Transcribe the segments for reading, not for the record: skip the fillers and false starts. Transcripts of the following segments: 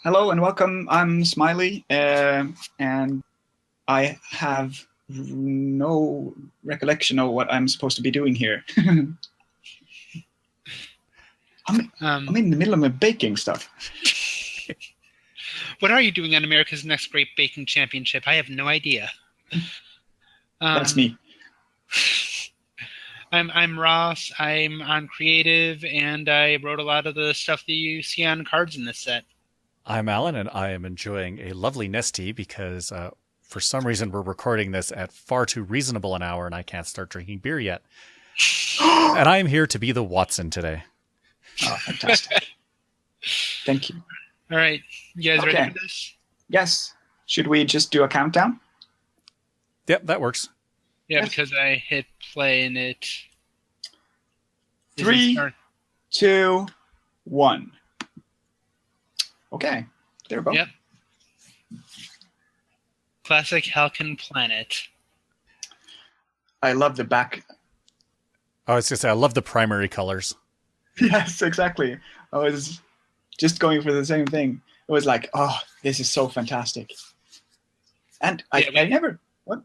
Hello and welcome. I'm Smiley, and I have no recollection of what I'm supposed to be doing here. I'm in the middle of baking stuff. What are you doing on America's Next Great Baking Championship? I have no idea. That's me. I'm Ross. I'm on creative, and I wrote a lot of the stuff that you see on cards in this set. I'm Alan, and I am enjoying a lovely Nestea because for some reason we're recording this at far too reasonable an hour, and I can't start drinking beer yet. And I am here to be the Watson today. Oh, fantastic. Thank you. All right. You guys Okay. ready for this? Yes. Should we just do a countdown? Yep, that works. Yeah, Yes. because I hit play and it... 3, 2, 1. Okay. There we go. Yep. Classic Halcyon Planet. I love the back. I was going to say, I love the primary colors. Yes, exactly. I was just going for the same thing. It was like, oh, this is so fantastic. And I never... What?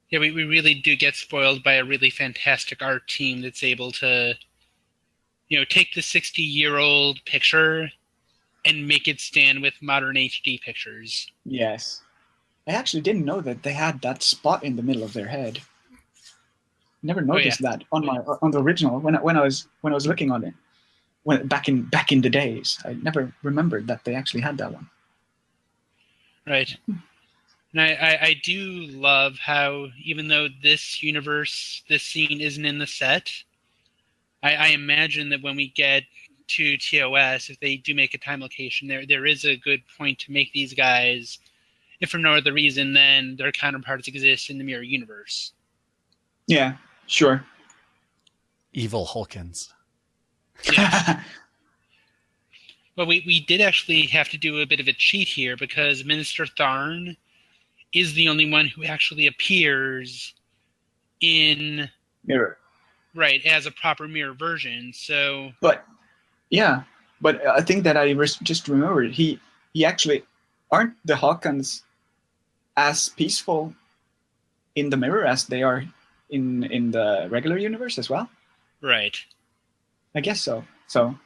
Yeah, we really do get spoiled by a really fantastic art team that's able to, take the 60-year-old picture and make it stand with modern HD pictures. Yes. I actually didn't know that they had that spot in the middle of their head. Never noticed that on the original when I was looking on it. Back in the days, I never remembered that they actually had that one. Right. And I do love how, even though this scene isn't in the set, I imagine that when we get to TOS, if they do make a time location, there is a good point to make these guys, if for no other reason than their counterparts exist in the mirror universe. Yeah, sure. Evil Hulkins. Yes. Well, we did actually have to do a bit of a cheat here because Minister Tharn is the only one who actually appears in Mirror. Right, as a proper mirror version. So, but I think that I just remembered he actually aren't the Hawkins as peaceful in the mirror as they are in the regular universe as well. Right. I guess so. So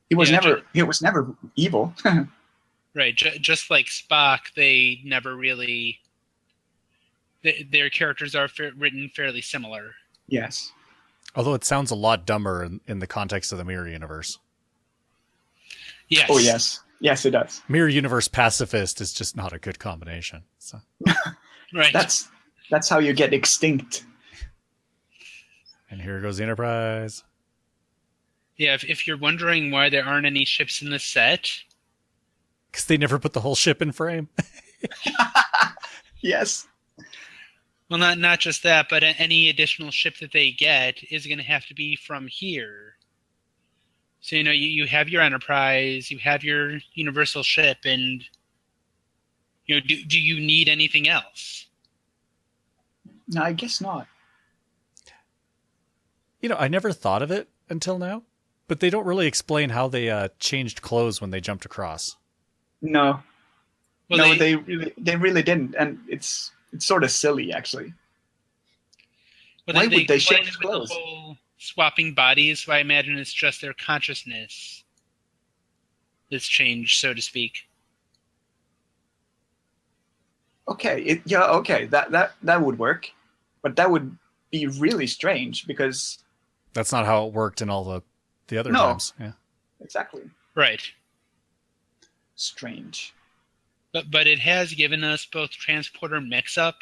he was never evil. Right, just like Spock, they never really. Their characters are written fairly similar. Yes. Although it sounds a lot dumber in the context of the Mirror Universe. Yes. Oh, yes. Yes, it does. Mirror Universe pacifist is just not a good combination. So. Right. That's how you get extinct. And here goes the Enterprise. Yeah, if you're wondering why there aren't any ships in the set... Because they never put the whole ship in frame. Yes. Well, not just that, but any additional ship that they get is going to have to be from here. So, you have your Enterprise, you have your Universal ship, and, do you need anything else? No, I guess not. I never thought of it until now, but they don't really explain how they changed clothes when they jumped across. No. Well, no, they really didn't, and it's sort of silly, actually. Well, Why would they change with clothes? the whole swapping bodies, so I imagine it's just their consciousness that's changed, so to speak. Okay, okay, that would work, but that would be really strange because that's not how it worked in all the other times. Yeah, exactly. Right. Strange. But it has given us both transporter mix-up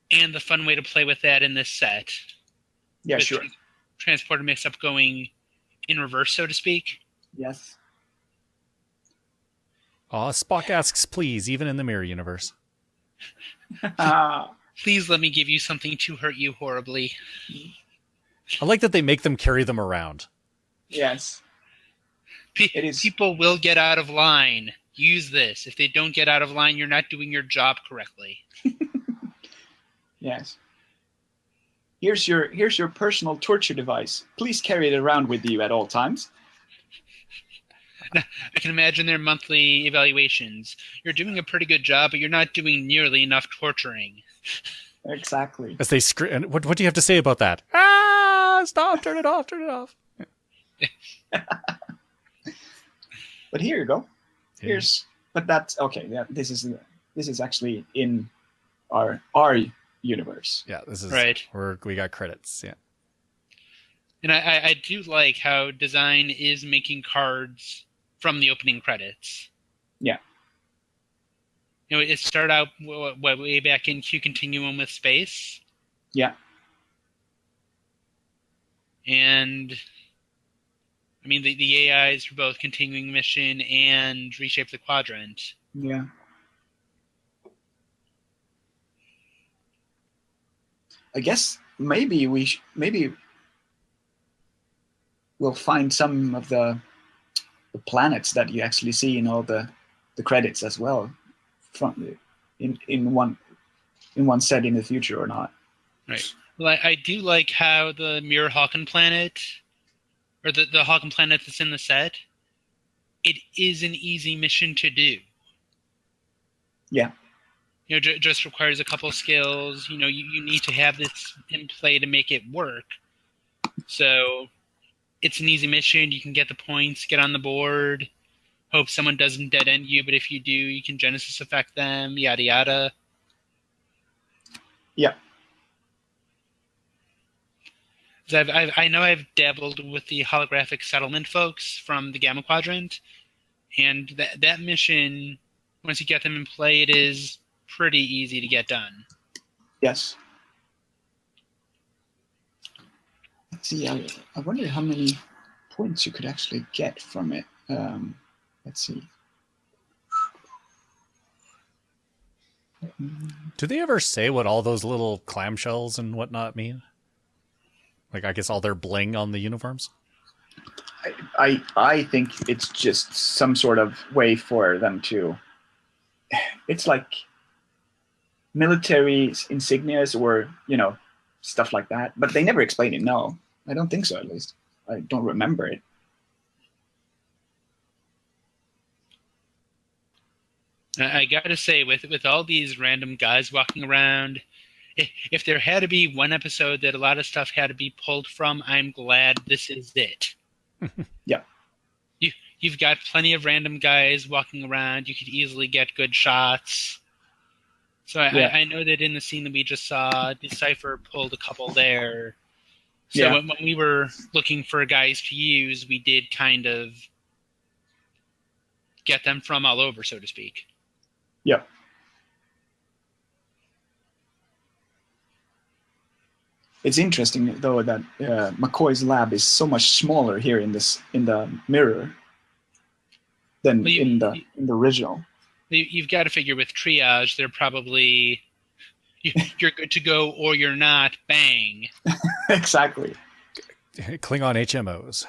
and the fun way to play with that in this set. Yeah, with sure. Transporter mix-up going in reverse, so to speak. Yes. Spock asks please, even in the Mirror Universe. Please let me give you something to hurt you horribly. I like that they make them carry them around. Yes. It is. People will get out of line. Use this. If they don't get out of line, you're not doing your job correctly. Yes. Here's your personal torture device. Please carry it around with you at all times. I can imagine their monthly evaluations. You're doing a pretty good job, but you're not doing nearly enough torturing. Exactly. As they scream, what do you have to say about that? Ah, stop! Turn it off! Turn it off! But here you go. Yeah. But that's okay. Yeah, this is actually in our universe. Yeah, this is right. We got credits. Yeah. And I do like how design is making cards from the opening credits. Yeah. It started out way back in Q Continuum with Space. Yeah. And I mean the AIs for both Continuing Mission and Reshape the Quadrant. Yeah. I guess maybe we'll find some of the planets that you actually see in all the credits as well, from in one set in the future or not. Right. Well, I do like how the Mirror Hawken planet, or the Hawken planet that's in the set, it is an easy mission to do. Yeah. Just requires a couple skills. You need to have this in play to make it work. So it's an easy mission. You can get the points, get on the board, hope someone doesn't dead end you, but if you do, you can Genesis affect them, yada yada. Yeah. I know I've dabbled with the holographic settlement folks from the Gamma Quadrant, and that mission, once you get them in play, it is pretty easy to get done. Yes. Let's see. I wonder how many points you could actually get from it. Let's see. Do they ever say what all those little clamshells and whatnot mean? Like, I guess all their bling on the uniforms? I think it's just some sort of way for them to... It's like military insignias or, stuff like that. But they never explain it, no. I don't think so, at least. I don't remember it. I gotta say, with all these random guys walking around, if there had to be one episode that a lot of stuff had to be pulled from, I'm glad this is it. Yeah. You've got plenty of random guys walking around. You could easily get good shots. So I know that in the scene that we just saw, Decipher pulled a couple there. So when we were looking for guys to use, we did kind of get them from all over, so to speak. Yep. It's interesting though that McCoy's lab is so much smaller here in the mirror than in the original. You've got to figure with triage, they're probably you're good to go or you're not. Bang. Exactly. Klingon HMOs.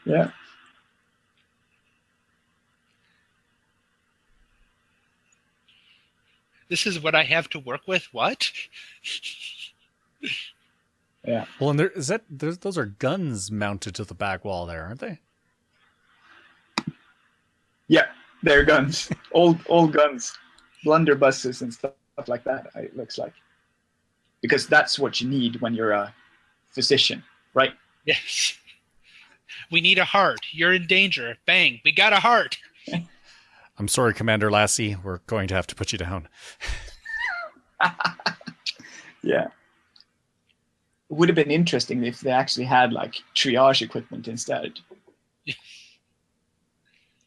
Yeah. This is what I have to work with? What? Yeah. Well, and those are guns mounted to the back wall there, aren't they? Yeah, they're guns. old guns. Blunderbusses and stuff like that, it looks like. Because that's what you need when you're a physician, right? Yes. We need a heart. You're in danger. Bang. We got a heart. I'm sorry, Commander Lassie. We're going to have to put you down. Yeah. It would have been interesting if they actually had like triage equipment instead.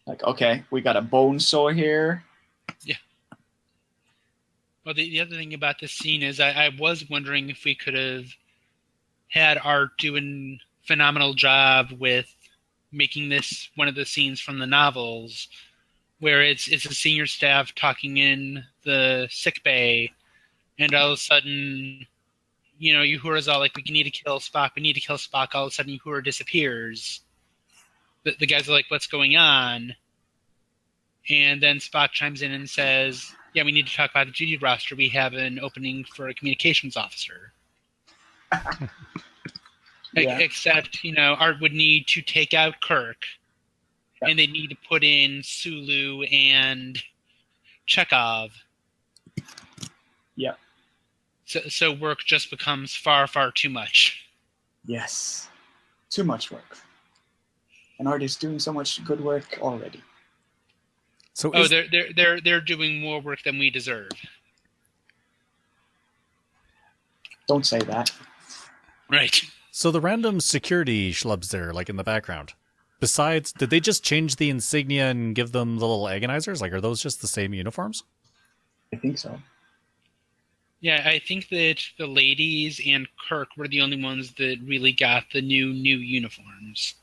Like, okay, we got a bone saw here. Yeah. Well, the other thing about this scene is I was wondering if we could have had Art doing a phenomenal job with making this one of the scenes from the novels where it's a senior staff talking in the sick bay, and all of a sudden, Uhura's all like, we need to kill Spock, we need to kill Spock. All of a sudden, Uhura disappears. The guys are like, what's going on? And then Spock chimes in and says, yeah, we need to talk about the duty roster. We have an opening for a communications officer. Yeah. Except, Art would need to take out Kirk, Yeah. and they need to put in Sulu and Chekhov. Yeah. So work just becomes far, far too much. Yes. Too much work. An artist doing so much good work already. So they're doing more work than we deserve. Don't say that. Right. So the random security schlubs there, like in the background, besides, did they just change the insignia and give them the little agonizers? Like, are those just the same uniforms? I think so. Yeah, I think that the ladies and Kirk were the only ones that really got the new uniforms.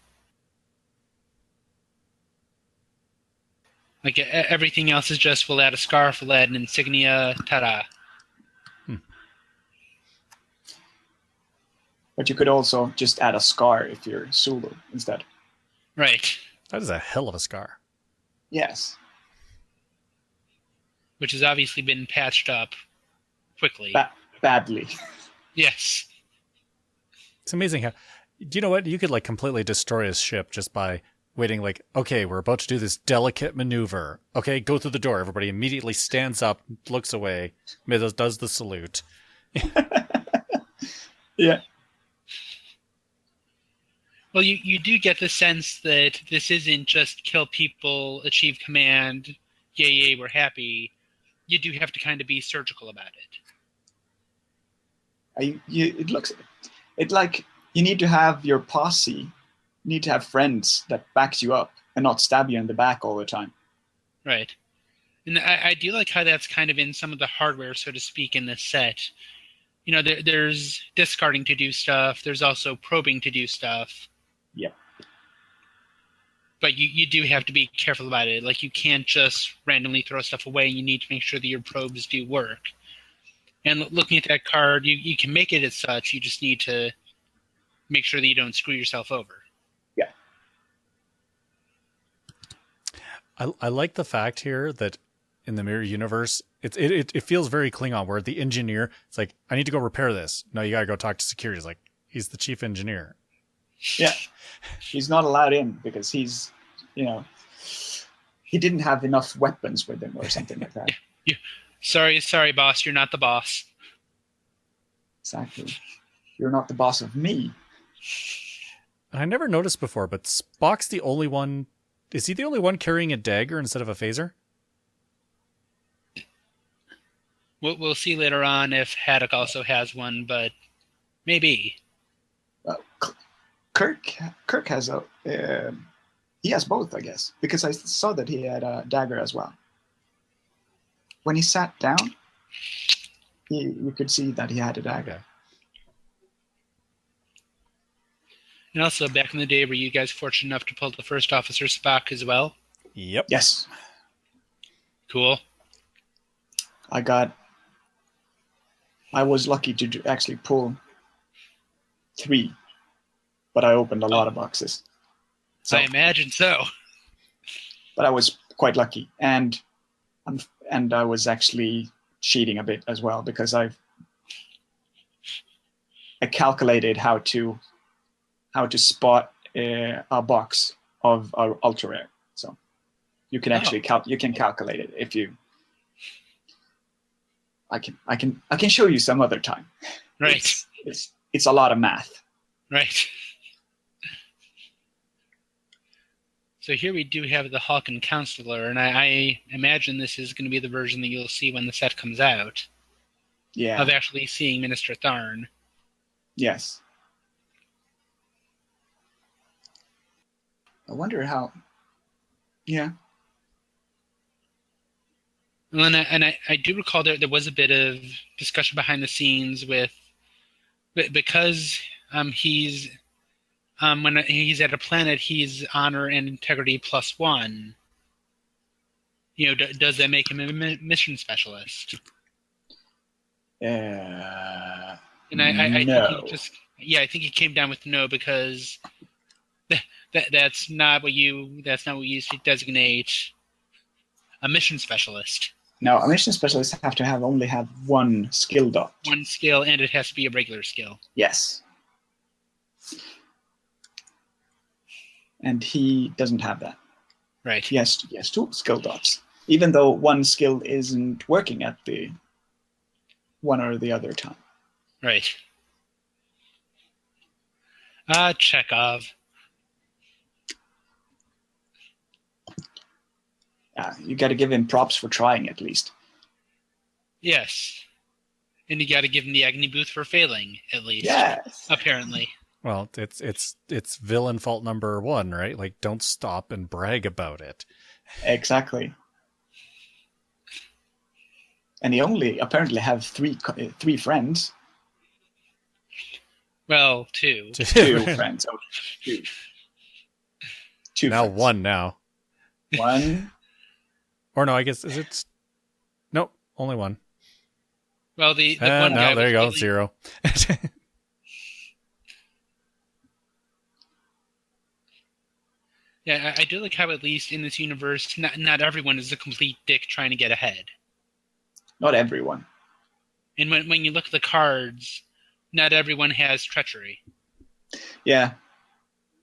Like, everything else is just, we'll add a scarf, we'll add an insignia, ta-da. But you could also just add a scar if you're Sulu instead. Right. That is a hell of a scar. Yes. Which has obviously been patched up quickly. Badly. Yes. It's amazing how... Do you know what? You could, like, completely destroy his ship just by waiting, like, okay, we're about to do this delicate maneuver. Okay, go through the door. Everybody immediately stands up, looks away, does the salute. Yeah. Well, you do get the sense that this isn't just kill people, achieve command, yay, we're happy. You do have to kind of be surgical about it. It like you need to have your posse, you need to have friends that backs you up and not stab you in the back all the time. Right. And I do like how that's kind of in some of the hardware, so to speak, in this set. There's discarding to do stuff. There's also probing to do stuff. Yeah. But you do have to be careful about it. Like, you can't just randomly throw stuff away. You need to make sure that your probes do work. And looking at that card, you can make it as such. You just need to make sure that you don't screw yourself over. Yeah. I like the fact here that in the mirror universe, it feels very Klingon, where the engineer, it's like, I need to go repair this. No, you gotta go talk to security. It's like, he's the chief engineer. Yeah. He's not allowed in because he's, he didn't have enough weapons with him or something like that. Sorry, boss. You're not the boss. Exactly. You're not the boss of me. I never noticed before, but Spock's the only one. Is he the only one carrying a dagger instead of a phaser? We'll see later on if Haddock also has one, but maybe. Kirk has he has both, I guess, because I saw that he had a dagger as well. When he sat down, you could see that he had a dagger. Okay. And also, back in the day, were you guys fortunate enough to pull the first officer Spock as well? Yep. Yes. Cool. I was lucky to actually pull 3, but I opened a lot of boxes. So, I imagine so. But I was quite lucky, and I was actually cheating a bit as well, because I calculated how to spot a box of ultra rare. So you can actually you can calculate it if you. I can show you some other time. Right. It's a lot of math. Right. So here we do have the Hawken Counselor, and I imagine this is going to be the version that you'll see when the set comes out. Yeah. Of actually seeing Minister Tharn. Yes. I wonder how. Yeah. Well, and I do recall there was a bit of discussion behind the scenes because he's when he's at a planet, he's honor and integrity +1. Does that make him a mission specialist? And I no. think I think he came down with no, because that's not what you use to designate a mission specialist. No, a mission specialist have to only have one skill dot. One skill, and it has to be a regular skill. Yes. and he doesn't have that. Right. He has two skill dots, even though one skill isn't working at the one or the other time. Right. Chekhov. You got to give him props for trying at least. Yes. And you got to give him the Agni Booth for failing, at least. Yes. Apparently. Well, it's villain fault number 1, right? Like, don't stop and brag about it. Exactly. And he only apparently have three friends. Well, 2. 2 friends. Oh, 2. 2 now friends. 1 now. 1. Or no, I guess is it? Nope, only 1. Well, the one guy. No, there you go, really... 0. Yeah, I do like how at least in this universe, not everyone is a complete dick trying to get ahead. Not everyone. And when you look at the cards, not everyone has treachery. Yeah.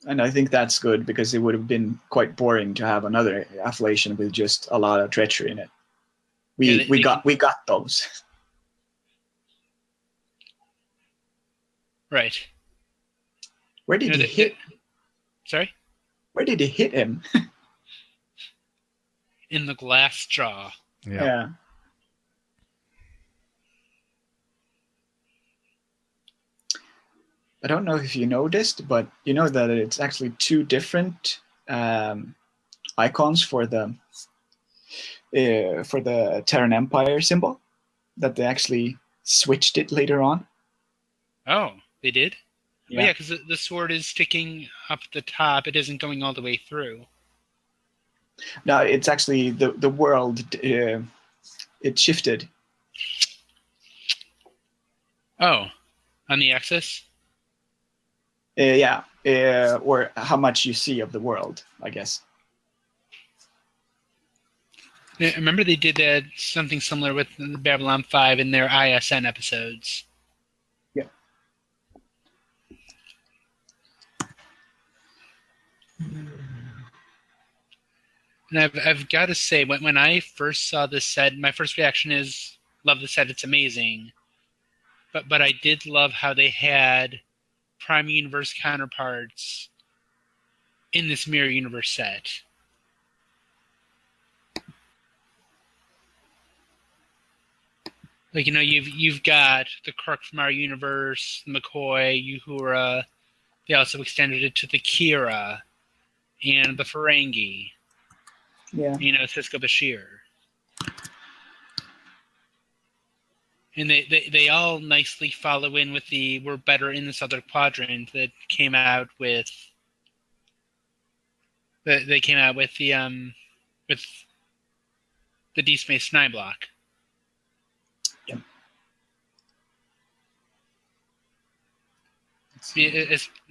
And I think that's good because it would have been quite boring to have another affiliation with just a lot of treachery in it. We got those. Right. Where did he hit? Sorry? Where did he hit him? In the glass jaw. Yeah. I don't know if you noticed, but you know that it's actually 2 different icons for the Terran Empire symbol. That they actually switched it later on. Oh, they did? Yeah. Oh, yeah, because the sword is sticking up the top. It isn't going all the way through. No, it's actually the world. It shifted. Oh, on the axis? Yeah, or how much you see of the world, I guess. I remember they did that something similar with the Babylon 5 in their ISN episodes. Yeah. And I've got to say, when I first saw this set, my first reaction is, love the set, it's amazing. But I did love how they had Prime Universe counterparts in this Mirror Universe set. Like, you've got the Kirk from our universe, McCoy, Uhura. They also extended it to the Kira and the Ferengi. Yeah. Cisco Bashir. And they all nicely follow in with the "we're better in this other quadrant" that came out with. They came out with the Deep Space Nine block. Yep.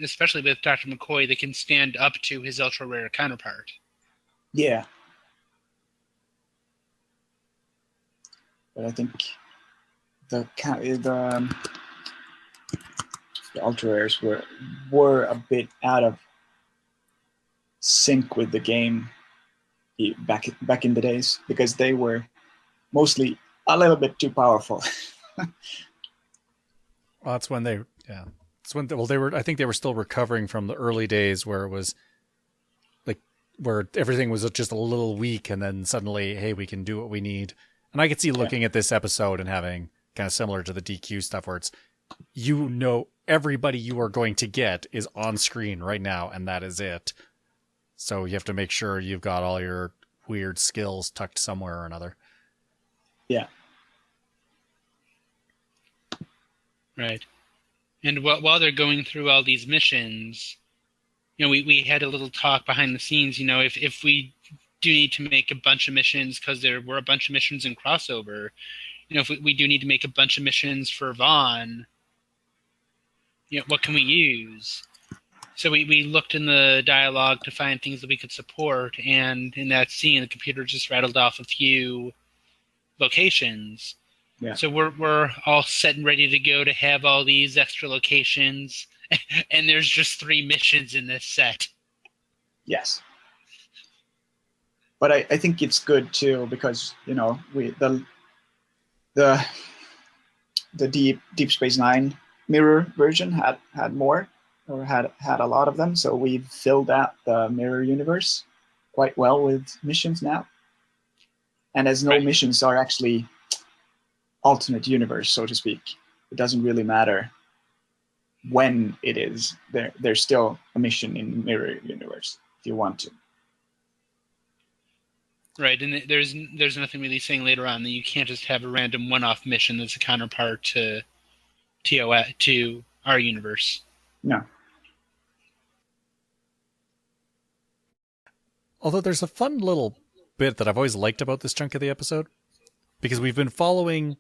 Especially with Dr. McCoy, that can stand up to his ultra rare counterpart. Yeah. But I think the ultra rares were a bit out of sync with the game back in the days because they were mostly a little bit too powerful. Well, that's when they were. I think they were still recovering from the early days where it was like where everything was just a little weak, and then suddenly, hey, we can do what we need. And I could see looking at this episode and having kind of similar to the DQ stuff where it's, everybody you are going to get is on screen right now, and that is it. So you have to make sure you've got all your weird skills tucked somewhere or another. Yeah. Right. And while they're going through all these missions, we had a little talk behind the scenes, if we do need to make a bunch of missions, because there were a bunch of missions in crossover, if we do need to make a bunch of missions for Vaughn, what can we use? So we looked in the dialogue to find things that we could support, and in that scene, the computer just rattled off a few locations. Yeah. So we're all set and ready to go to have all these extra locations, and there's just 3 missions in this set. Yes. But I think it's good too because the the Deep Space Nine mirror version had more or had a lot of them, so we've filled out the mirror universe quite well with missions now. And as no missions are actually alternate universe, so to speak, it doesn't really matter when it is. There's still a mission in mirror universe if you want to. Right, and there's nothing really saying later on that you can't just have a random one-off mission that's a counterpart to our universe. No. Although there's a fun little bit that I've always liked about this chunk of the episode, because we've been following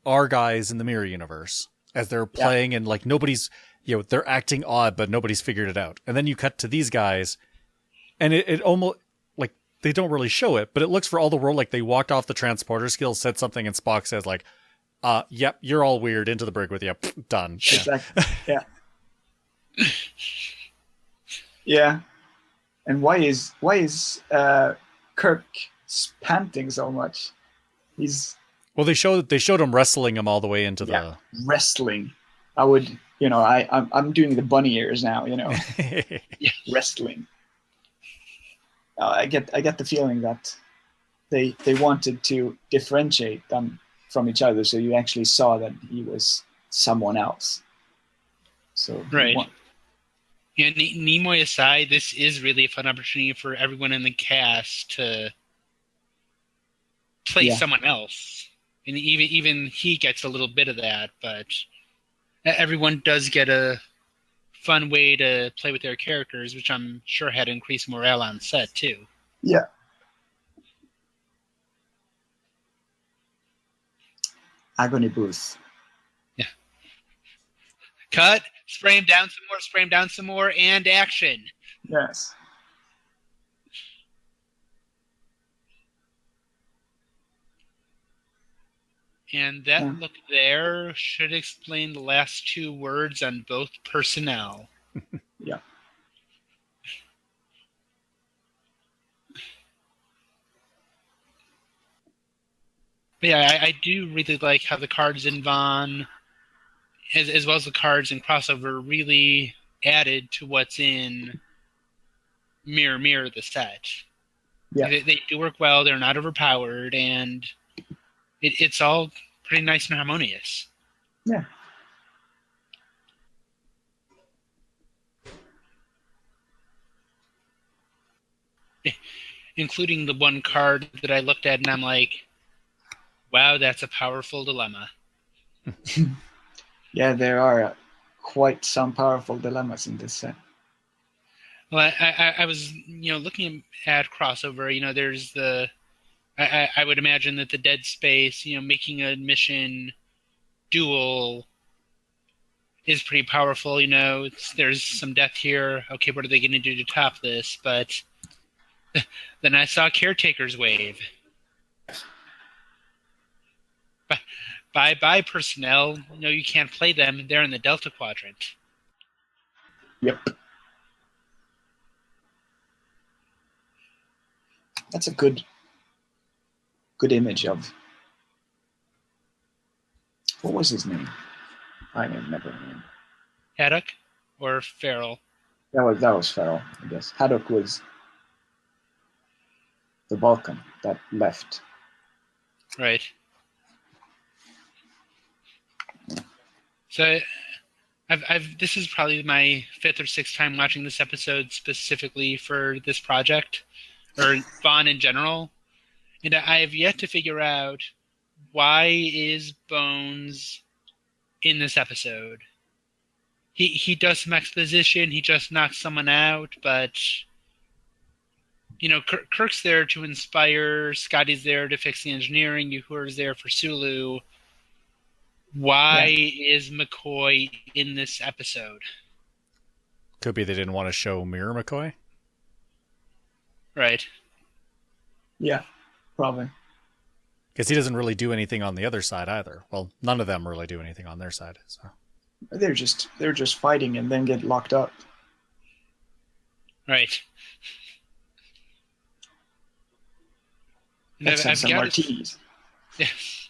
our guys in the mirror universe as they're playing, and like nobody's, they're acting odd, but nobody's figured it out. And then you cut to these guys, and it almost, like, they don't really show it, but it looks for all the world like they walked off the transporter skill, said something, and Spock says like, yep, you're all weird, into the brig with you, done. Exactly. Yeah. Yeah. And why is Kirk panting so much? Well, they showed him wrestling him all the way into the wrestling. I would, I'm doing the bunny ears now, wrestling. I get the feeling that they wanted to differentiate them from each other, so you actually saw that he was someone else. So right. Yeah, Nimoy aside, this is really a fun opportunity for everyone in the cast to play someone else. And even he gets a little bit of that, but everyone does get a fun way to play with their characters, which I'm sure had increased morale on set, too. Yeah. Agony booth. Yeah. Cut. Spray him down some more, and action. Yes. And that look there should explain the last two words on both personnel. Yeah. But yeah, I do really like how the cards in Vaughn, as well as the cards in Crossover, really added to what's in Mirror the set. Yeah. They do work well, they're not overpowered, and it's all pretty nice and harmonious. Yeah. Including the one card that I looked at and I'm like, wow, that's a powerful dilemma. Yeah, there are quite some powerful dilemmas in this set. Well, I was, looking at Crossover, there's I would imagine that the Dead Space, making a mission duel is pretty powerful, there's some death here. Okay, what are they going to do to top this? But then I saw Caretaker's Wave. Bye personnel. No, you can't play them. They're in the Delta Quadrant. Yep. That's a good image of, what was his name? I never knew. Haddock or Farrell? That was Farrell, I guess. Haddock was the Vulcan that left. Right. So, this is probably my fifth or sixth time watching this episode specifically for this project, or Vaughn in general, and I have yet to figure out why is Bones in this episode. He does some exposition, he just knocks someone out, but Kirk's there to inspire, Scotty's there to fix the engineering, Uhura's there for Sulu. Why is McCoy in this episode? Could be they didn't want to show Mirror McCoy. Right. Yeah, probably. Because he doesn't really do anything on the other side either. Well, none of them really do anything on their side. So they're just fighting and then get locked up. Right. And Let's have I've some got martinis. Yes.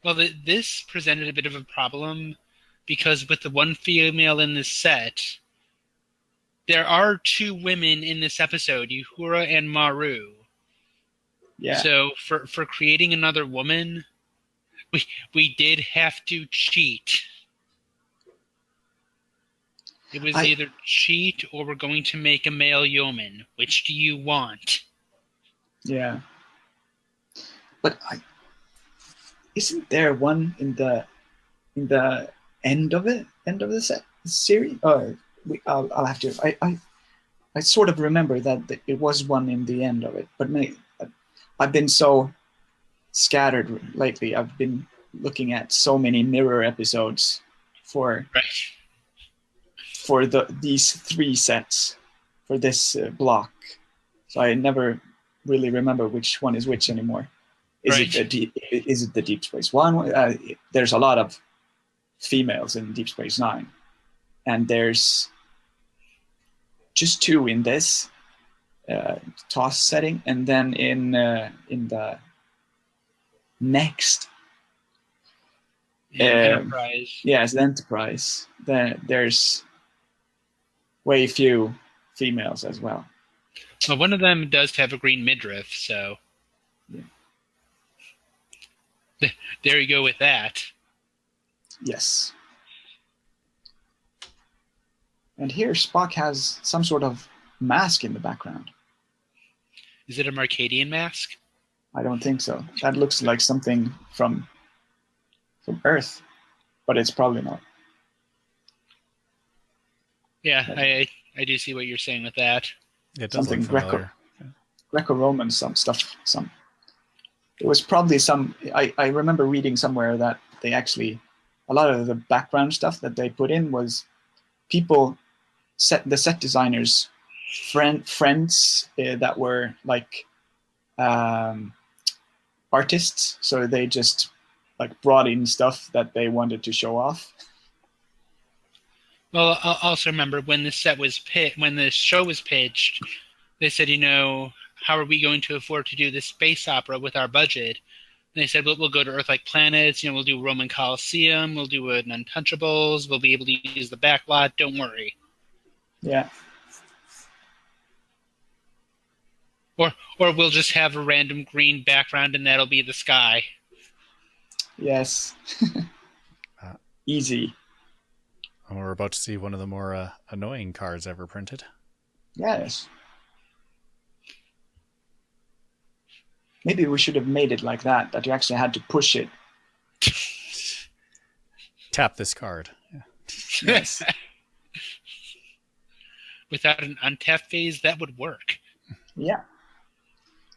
Well, this presented a bit of a problem because with the one female in this set, there are two women in this episode, Uhura and Maru. Yeah. So for creating another woman, we did have to cheat. It was either cheat or we're going to make a male yeoman. Which do you want? Yeah. But isn't there one in the end of the series? Oh, I'll have to. I sort of remember that it was one in the end of it, but I've been so scattered lately. I've been looking at so many mirror episodes for these three sets for this block, so I never really remember which one is which anymore. Is it the Deep Space One? There's a lot of females in Deep Space Nine, and there's just two in this TOS setting, and then in the next Enterprise. Yes, the Enterprise. There's way few females as well. Well, one of them does have a green midriff, so there you go with that. Yes. And here Spock has some sort of mask in the background. Is it a Marcadian mask? I don't think so. That looks like something from Earth, but it's probably not. Yeah, I do see what you're saying with that. It does something look familiar. Greco-Roman, some stuff. It was probably some. I remember reading somewhere that they actually, a lot of the background stuff that they put in was people, the set designers, friends that were like artists, so they just like brought in stuff that they wanted to show off. Well, I'll also remember when this show was pitched, they said, how are we going to afford to do this space opera with our budget? And they said, we'll go to Earth-like planets. We'll do Roman Colosseum. We'll do an Untouchables. We'll be able to use the backlot. Don't worry. Yeah. Or we'll just have a random green background and that'll be the sky. Yes. Easy. And we're about to see one of the more annoying cards ever printed. Yes. Maybe we should have made it like that you actually had to push it. Tap this card. Yeah. Yes. Without an untap phase, that would work. Yeah.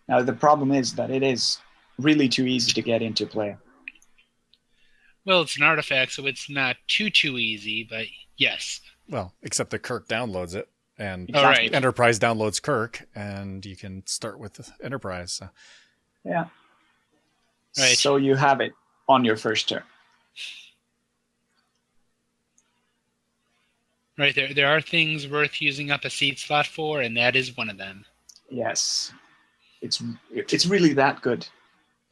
Now, the problem is that it is really too easy to get into play. Well, it's an artifact, so it's not too easy, but yes. Well, except that Kirk downloads it, and Right. Enterprise downloads Kirk, and you can start with Enterprise. So. Yeah. Right. So you have it on your first turn. Right, there are things worth using up a seed slot for, and that is one of them. Yes. It's really that good.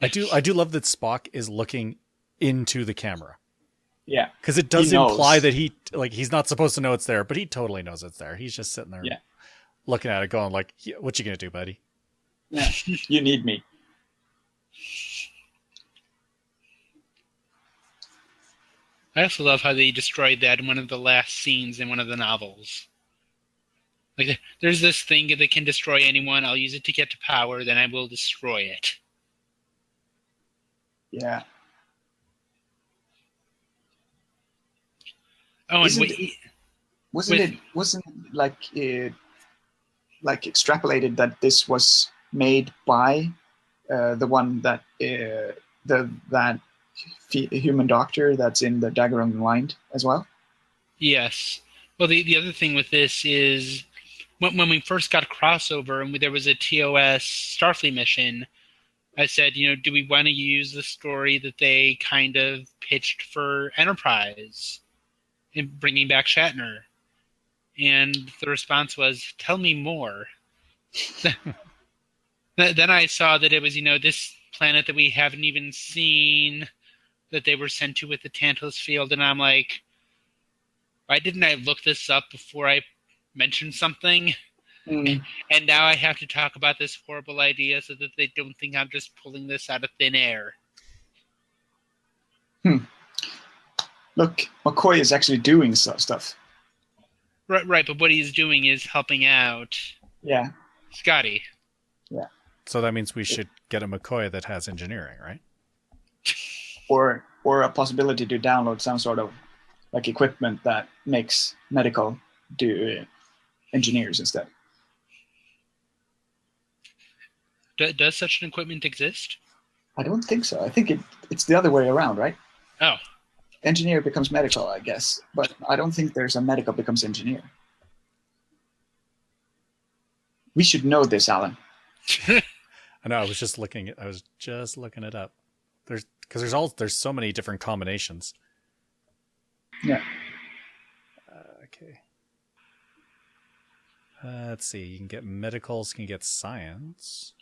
I do love that Spock is looking into the camera. Yeah. Because it does imply that he's not supposed to know it's there, but he totally knows it's there. He's just sitting there looking at it going like, what you gonna do, buddy? Yeah. You need me. I also love how they destroyed that in one of the last scenes in one of the novels. Like, there's this thing that can destroy anyone. I'll use it to get to power, then I will destroy it. Yeah. Oh, wasn't it like extrapolated that this was made by the one that that human doctor that's in the Dagger on the Mind as well? Yes. Well, the other thing with this is when we first got crossover and there was a TOS Starfleet mission, I said, do we want to use the story that they kind of pitched for Enterprise in bringing back Shatner? And the response was, "Tell me more." Then I saw that it was, this planet that we haven't even seen, that they were sent to with the Tantalus field, and I'm like, why didn't I look this up before I mentioned something? Mm. And now I have to talk about this horrible idea so that they don't think I'm just pulling this out of thin air. Look, McCoy is actually doing stuff. Right, but what he's doing is helping out Scotty. Yeah. So that means we should get a McCoy that has engineering, right? Or a possibility to download some sort of like equipment that makes medical do engineers instead. Does such an equipment exist? I don't think so. I think it's the other way around, right? Oh. Engineer becomes medical, I guess. But I don't think there's a medical becomes engineer. We should know this, Alan. I know. I was just looking it up. There's so many different combinations. Yeah. Okay. Let's see. You can get medicals, can get science.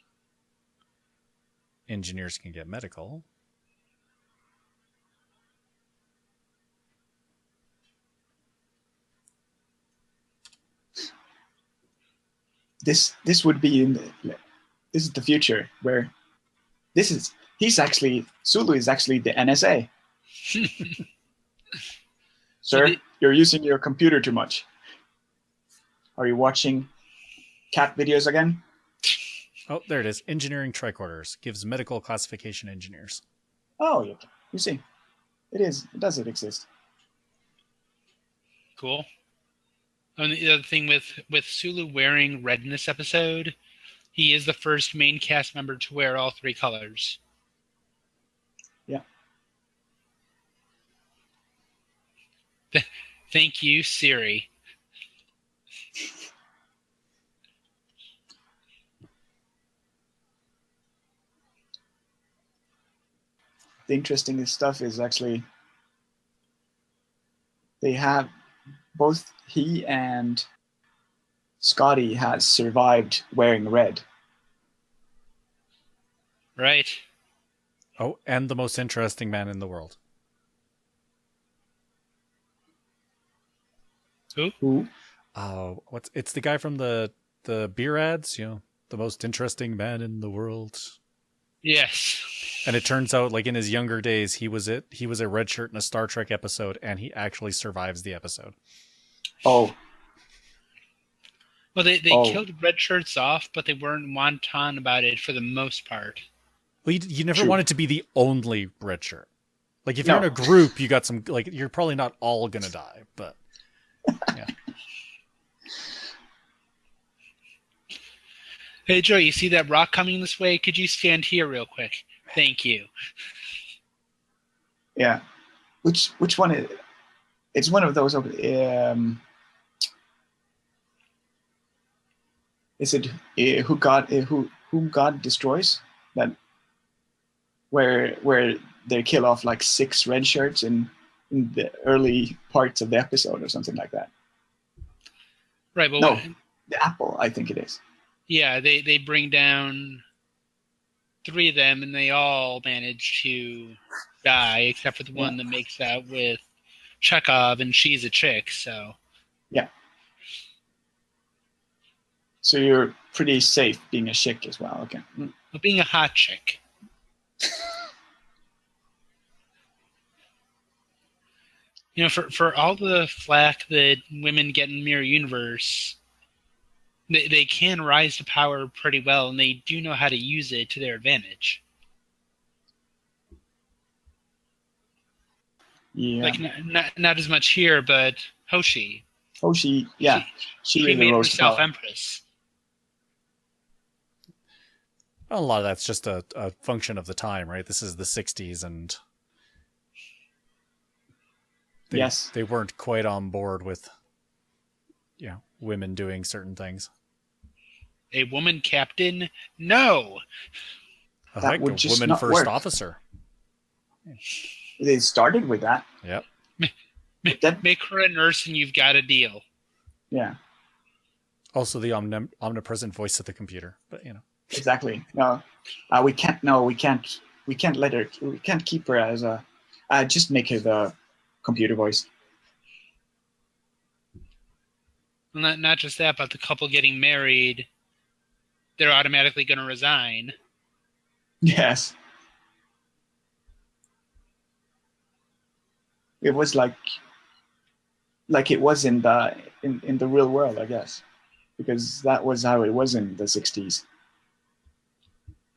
Engineers can get medical. This would be this is the future where Sulu is actually the NSA. Sir, you're using your computer too much. Are you watching cat videos again? Oh, there it is. Engineering tricorders gives medical classification engineers. Oh, you see, it does exist. Cool. And the other thing with Sulu wearing red in this episode, he is the first main cast member to wear all three colors. Yeah. Thank you, Siri. The interesting stuff is actually they have both he and Scotty has survived wearing red. Right. Oh, and the most interesting man in the world. Who? It's the guy from the beer ads, the most interesting man in the world. Yes. And it turns out, like in his younger days, he was a red shirt in a Star Trek episode, and he actually survives the episode. Oh. Well, they killed red shirts off, but they weren't wanton about it for the most part. Well, you never wanted to be the only red shirt. Like if you're in a group, you got some, like you're probably not all gonna die, but yeah. Hey Joe, you see that rock coming this way? Could you stand here real quick? Thank you. Yeah. Which one is? It's one of those. Is it whom God destroys? That where they kill off like 6 red shirts in the early parts of the episode or something like that. Right. But no, the apple. I think it is. Yeah, they bring down 3 of them, and they all manage to die, except for the one that makes out with Chekhov, and she's a chick, so. Yeah. So you're pretty safe being a chick as well, okay. But being a hot chick. For all the flack that women get in Mirror Universe, they can rise to power pretty well, and they do know how to use it to their advantage. Yeah. Like not as much here, but Hoshi. Hoshi, yeah. She made herself empress. Well, a lot of that's just a function of the time, right? This is the 60s, and they weren't quite on board with women doing certain things. A woman captain? No. A woman first officer. They started with that. Yep. Make her a nurse and you've got a deal. Yeah. Also, the omnipresent voice of the computer, but Exactly. No, we can't. No, we can't. We can't let her. We can't keep her as a. Just make her the computer voice. Well, not just that, but the couple getting married, they're automatically going to resign. Yes. It was like it was in the real world, I guess, because that was how it was in the 60s.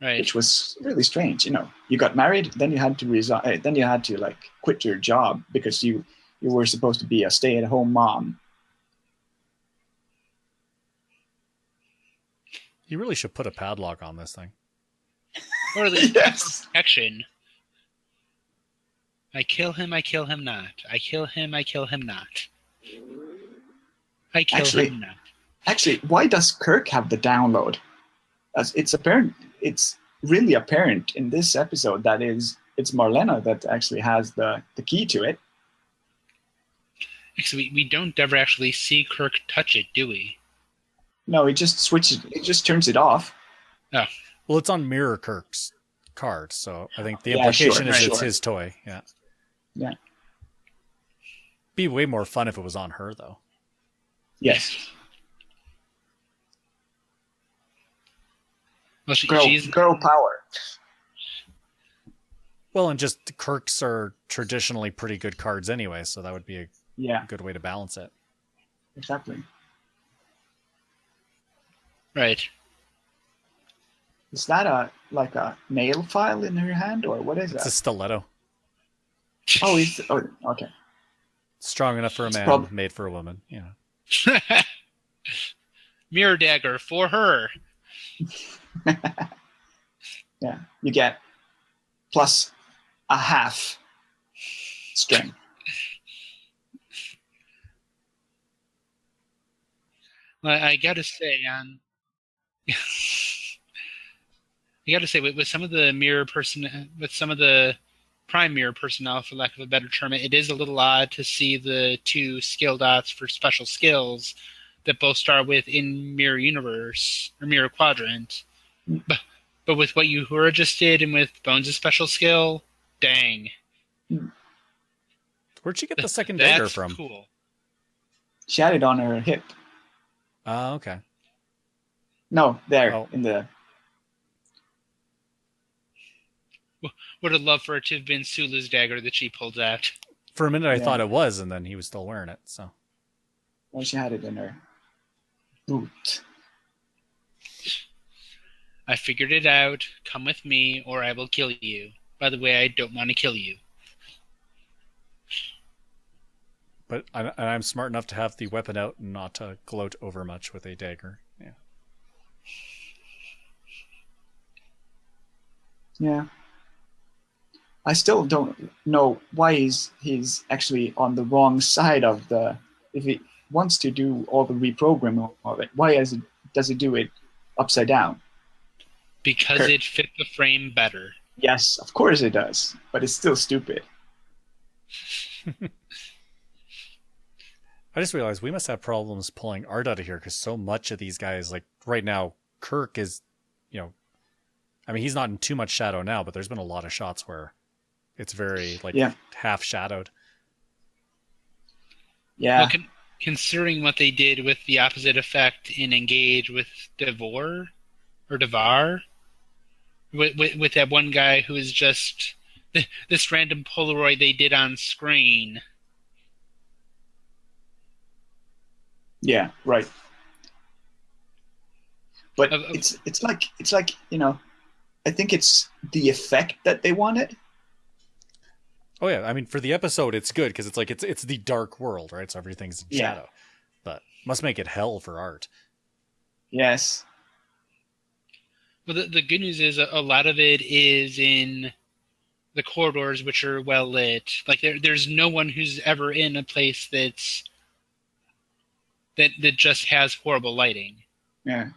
Right. Which was really strange. You got married, then you had to resign, then you had to like quit your job because you were supposed to be a stay-at-home mom. You really should put a padlock on this thing. Or at least yes. protection. I kill him not. I kill him not. I kill him not. Actually, why does Kirk have the download? As it's apparent, it's really apparent in this episode that it's Marlena that actually has the key to it. Actually, we don't ever actually see Kirk touch it, do we? No, it just switches. It just turns it off. Oh. Well, it's on Mirror Kirk's card, so I think the implication is it's his toy. Yeah. Yeah. Be way more fun if it was on her, though. Yes. Well, she's girl power. Well, and just Kirks are traditionally pretty good cards anyway, so that would be a good way to balance it. Exactly. Right. Is that a nail file in her hand, or what is that? It's a stiletto. Oh, okay. Strong enough for a man, made for a woman. Yeah. Mirror dagger for her. Yeah, you get plus a half strength. Well, I gotta say, with some of the prime mirror personnel, for lack of a better term, it is a little odd to see the two skill dots for special skills that both start with in Mirror Universe or Mirror Quadrant. But with what Uhura just did and with Bones' special skill, dang. Where'd she get the second dagger from? That's cool. She had it on her hip. Oh, okay. No, there in the. Would have loved for it to have been Sulu's dagger that she pulled out. For a minute, I thought it was, and then he was still wearing it. So. Well, she had it in her boot. I figured it out. Come with me, or I will kill you. By the way, I don't want to kill you. But I'm smart enough to have the weapon out and not to gloat over much with a dagger. Yeah. Yeah. I still don't know why he's actually on the wrong side of the. If he wants to do all the reprogramming of it, why does it do it upside down? Because it fit the frame better. Yes, of course it does, but it's still stupid. I just realized we must have problems pulling art out of here because so much of these guys, like right now, Kirk is, I mean, he's not in too much shadow now, but there's been a lot of shots where it's very half shadowed. Yeah. Well, considering what they did with the opposite effect in Engage with Devar, with that one guy who is just this random Polaroid they did on screen. Yeah, right. But it's like I think it's the effect that they wanted. Oh yeah, I mean for the episode it's good because it's like it's the dark world, right? So everything's in shadow. But must make it hell for art. Yes. Well, the good news is a lot of it is in the corridors, which are well lit. Like there's no one who's ever in a place that just has horrible lighting. Yeah.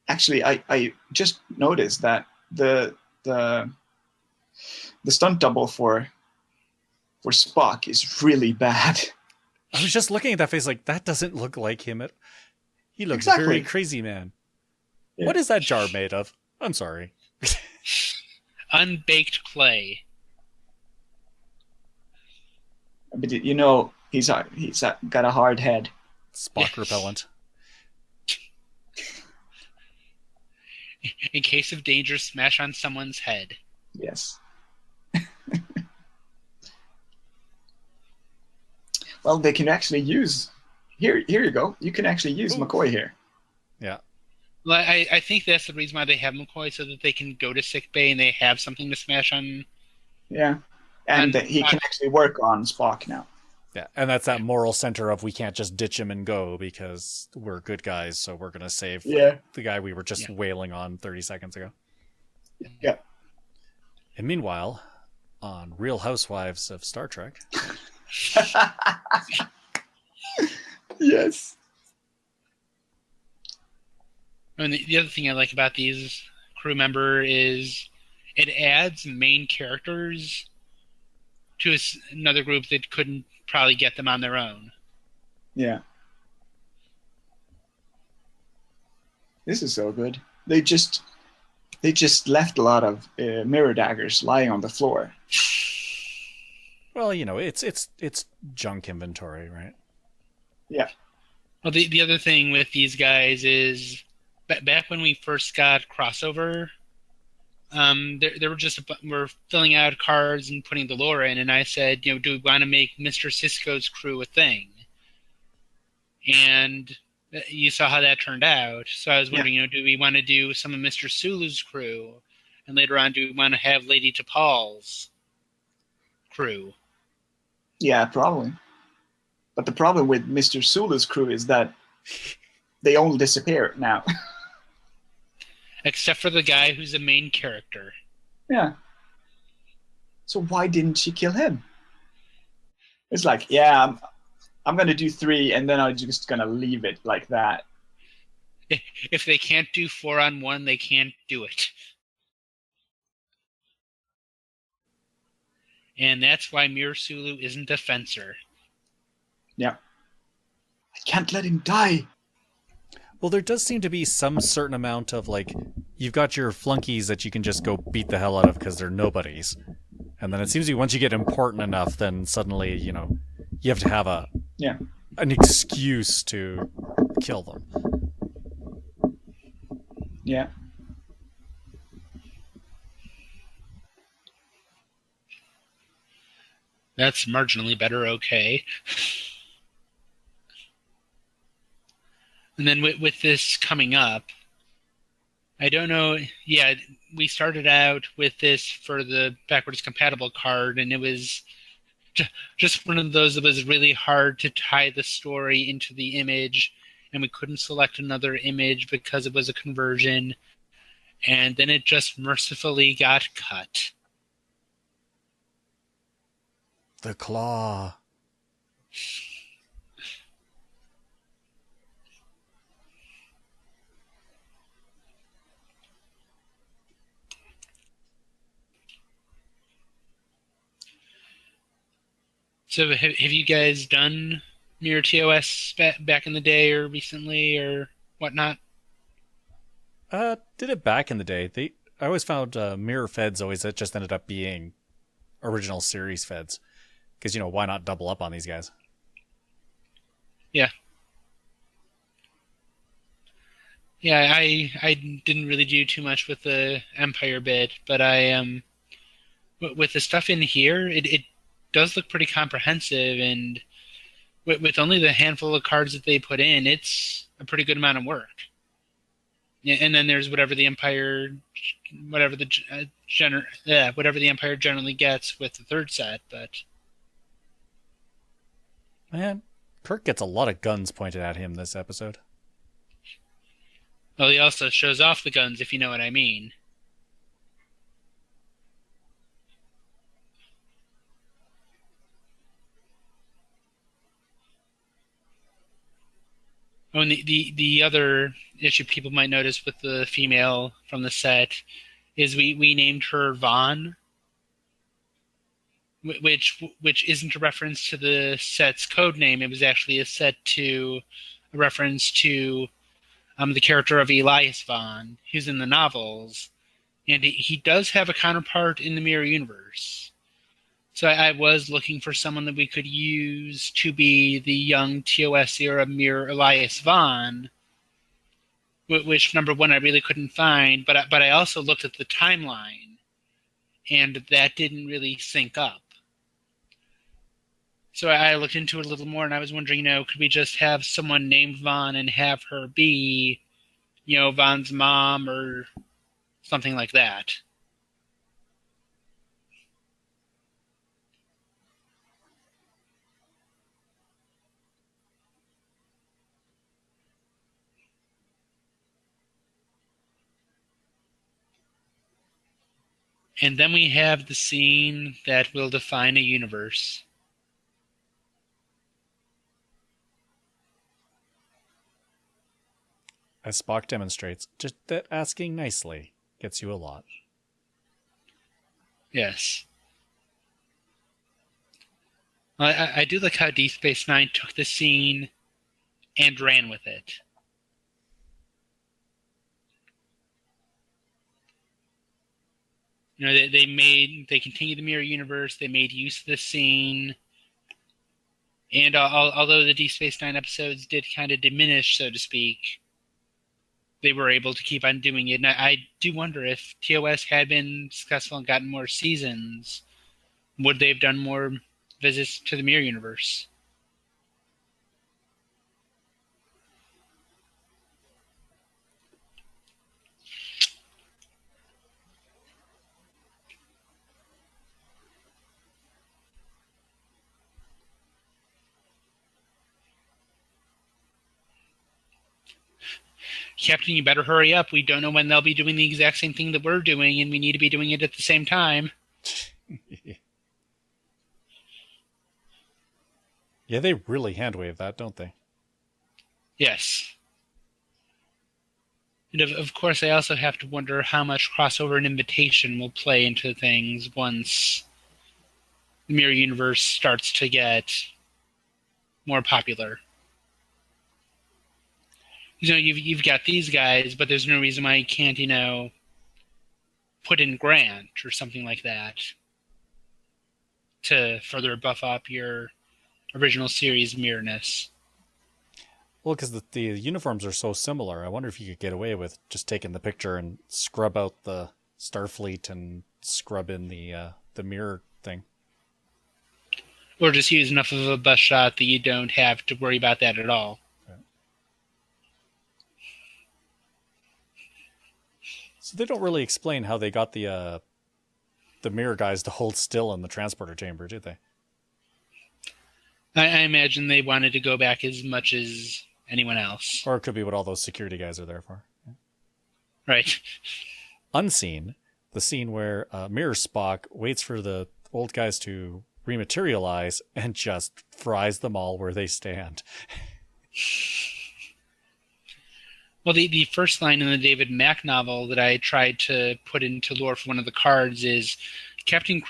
Actually, I just noticed that the stunt double for Spock is really bad. I was just looking at that face like, that doesn't look like him. He looks very Exactly. crazy, man. Yeah. What is that jar made of? I'm sorry. Unbaked clay. But he's got a hard head. Spock repellent. In case of danger, smash on someone's head. Yes. Well, they can actually use here. Here you go. You can actually use McCoy here. Yeah. Well, I think that's the reason why they have McCoy, so that they can go to sick bay and they have something to smash on. Yeah, and he can actually work on Spock now. Yeah, and that's that moral center of we can't just ditch him and go because we're good guys, so we're going to save the guy we were just wailing on 30 seconds ago. Yeah. And meanwhile, on Real Housewives of Star Trek... Yes. And the other thing I like about these crew member is it adds main characters to another group that couldn't probably get them on their own. Yeah. This is so good. They just left a lot of mirror daggers lying on the floor. Well, it's junk inventory, right? Yeah. Well, the other thing with these guys is back when we first got crossover, they were we're filling out cards and putting the lore in, and I said, do we want to make Mr. Sisko's crew a thing? And you saw how that turned out. So I was wondering, do we want to do some of Mr. Sulu's crew? And later on, do we want to have Lady T'Pol's crew? Yeah, probably. But the problem with Mr. Sulu's crew is that they all disappear now. Except for the guy who's the main character. Yeah. So why didn't she kill him? It's like, yeah, I'm going to do 3, and then I'm just going to leave it like that. If they can't do 4-on-1, they can't do it. And that's why Mir Sulu isn't a fencer. Yeah. I can't let him die. Well, there does seem to be some certain amount of, you've got your flunkies that you can just go beat the hell out of because they're nobodies. And then it seems to be once you get important enough, then suddenly, you have to have an excuse to kill them. Yeah. That's marginally better, okay. And then with this coming up, I don't know. Yeah, we started out with this for the backwards compatible card, and it was just one of those that was really hard to tie the story into the image, and we couldn't select another image because it was a conversion, and then it just mercifully got cut. The claw. So have you guys done Mirror TOS back in the day or recently or whatnot? Did it back in the day. I always found mirror feds always it just ended up being original series feds. Because, why not double up on these guys? Yeah. Yeah, I didn't really do too much with the Empire bit, but with the stuff in here, it does look pretty comprehensive, and with only the handful of cards that they put in, it's a pretty good amount of work. Yeah, and then there's whatever the Empire generally gets with the third set, but man, Kirk gets a lot of guns pointed at him this episode. Well, he also shows off the guns, if you know what I mean. Oh, and the other issue people might notice with the female from the set is we named her Vaughn. which isn't a reference to the set's code name. It was actually a reference to the character of Elias Vaughn, who's in the novels, and he does have a counterpart in the Mirror Universe. So I was looking for someone that we could use to be the young TOS era Mirror Elias Vaughn, which, number one, I really couldn't find, but I also looked at the timeline, and that didn't really sync up. So I looked into it a little more, and I was wondering, could we just have someone named Vaughn and have her be, Vaughn's mom or something like that? And then we have the scene that will define a universe. As Spock demonstrates, just that asking nicely gets you a lot. Yes. I do like how Deep Space Nine took the scene and ran with it. They continued the Mirror Universe. They made use of the scene, and although the Deep Space Nine episodes did kind of diminish, so to speak, they were able to keep on doing it. And I do wonder if TOS had been successful and gotten more seasons, would they have done more visits to the Mirror Universe? Captain, you better hurry up. We don't know when they'll be doing the exact same thing that we're doing, and we need to be doing it at the same time. Yeah, they really hand-wave that, don't they? Yes. And of course, I also have to wonder how much crossover and invitation will play into things once the Mirror Universe starts to get more popular. You've got these guys, but there's no reason why you can't, put in Grant or something like that to further buff up your original series mirrorness. Well, because the uniforms are so similar, I wonder if you could get away with just taking the picture and scrub out the Starfleet and scrub in the mirror thing. Or just use enough of a bust shot that you don't have to worry about that at all. So they don't really explain how they got the mirror guys to hold still in the transporter chamber, do they? I imagine they wanted to go back as much as anyone else. Or it could be what all those security guys are there for. Yeah. Right. Unseen, the scene where Mirror Spock waits for the old guys to rematerialize and just fries them all where they stand. Well, the first line in the David Mack novel that I tried to put into lore for one of the cards is, crushing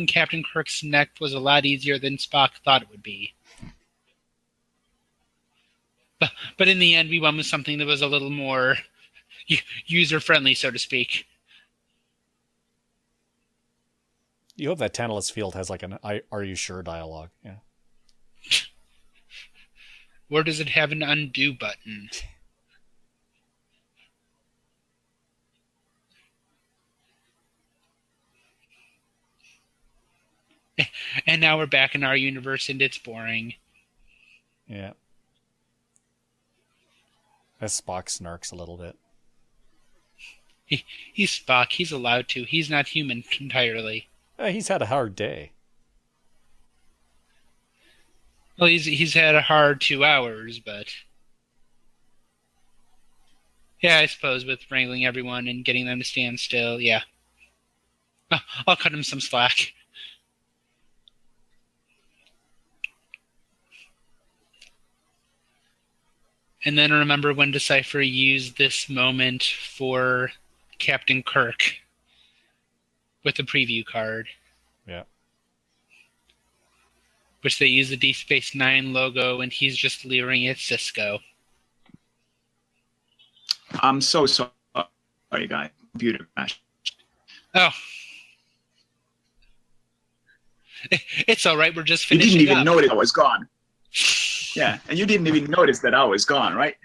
Captain Kirk's neck was a lot easier than Spock thought it would be. But in the end, we went with something that was a little more user-friendly, so to speak. You hope that Tantalus Field has like an "Are you sure?" dialogue. Yeah. Or does it have an undo button? And now we're back in our universe, and it's boring. Yeah. As Spock snarks a little bit. He's Spock. He's allowed to. He's not human entirely. He's had a hard day. Well, he's had a hard 2 hours, but yeah, I suppose with wrangling everyone and getting them to stand still, yeah. I'll cut him some slack. And then remember when Decipher used this moment for Captain Kirk with the preview card. Yeah. which they use the Deep Space Nine logo, and he's just leering at Cisco. I'm so sorry, guy. Computer crash. Oh. It's all right. We're just You finishing didn't even up. notice I was gone. Yeah, and you didn't even notice that I was gone, right?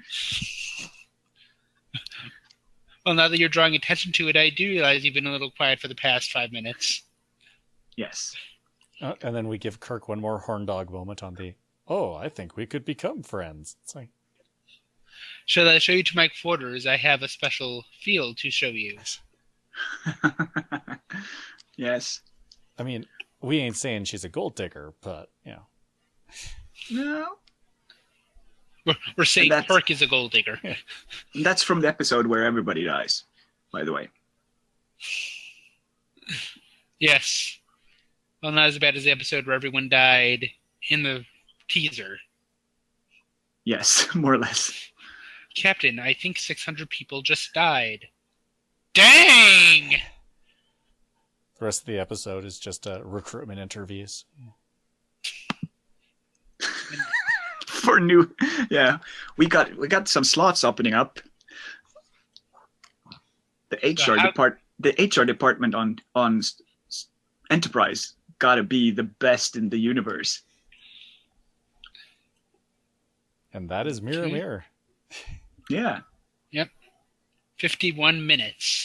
Well, now that you're drawing attention to it, I do realize you've been a little quiet for the past 5 minutes. Yes. And then we give Kirk one more horn dog moment on the, oh, I think we could become friends. It's like, shall I show you to my quarters? I have a special field to show you. Yes. I mean, we ain't saying she's a gold digger, but, you know. No. We're saying Kirk is a gold digger. That's from the episode where everybody dies, by the way. Yes. Well, not as bad as the episode where everyone died in the teaser. Yes, more or less. Captain, I think 600 people just died. Dang! The rest of the episode is just recruitment interviews. For new, yeah, we got some slots opening up. The HR department on Enterprise gotta be the best in the universe. And that is Mirror Mirror. Yeah. Yep. 51 minutes.